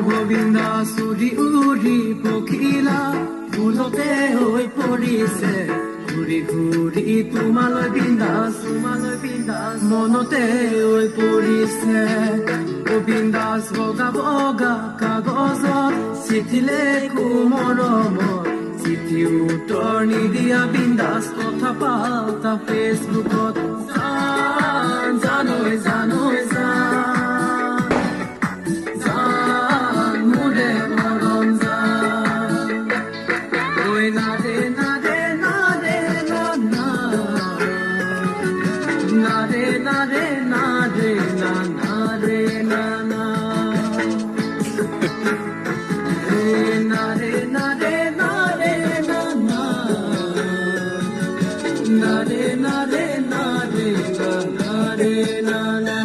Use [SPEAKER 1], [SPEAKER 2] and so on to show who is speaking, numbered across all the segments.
[SPEAKER 1] গোবিন্দাস উৰি উৰি পখিলা ফুলতে হৈ পৰিছে ঘূৰি ঘূৰি তোমালৈ বিন্দাস মনতে হৈ পৰিছে গোবিন্দাস বগা বগা কাগজত চিঠি লেখো মৰমত চিঠি উত্তৰ নিদিয়া বিন্দাস কথা পাতা ফেচবুকত জানৈ জানৈ জান মোৰে মৰম জান ঐ নাৰে নাৰে নাৰে না নাৰে নাৰে নাৰে না নাৰে না না নাৰে নাৰে নাৰে না না নাৰে নাৰে নাৰে না নাৰে না না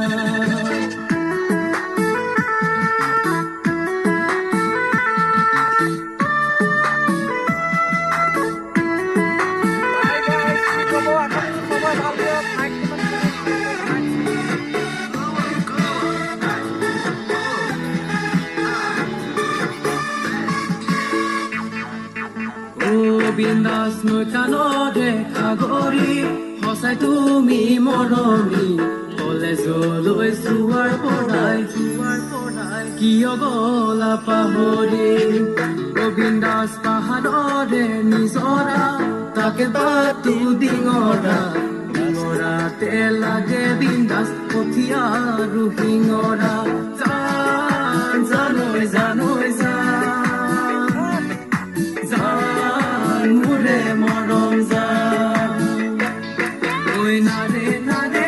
[SPEAKER 1] বিন্দাস নৈ কাণৰে সাগৰী সঁচাই তুমি মৰমী কলেজলৈ যোৱাৰ পৰাই কিয় গলা পাহৰি গোবিন্দাস পাহাৰৰে নিজৰা তাকে বাটু ডিঙৰাতে লাগে বিন্দাস কঠীয়া আৰু শিঙৰা জানৈ জানৈ জান মোৰে মৰম জান ঐ নাৰে নাৰে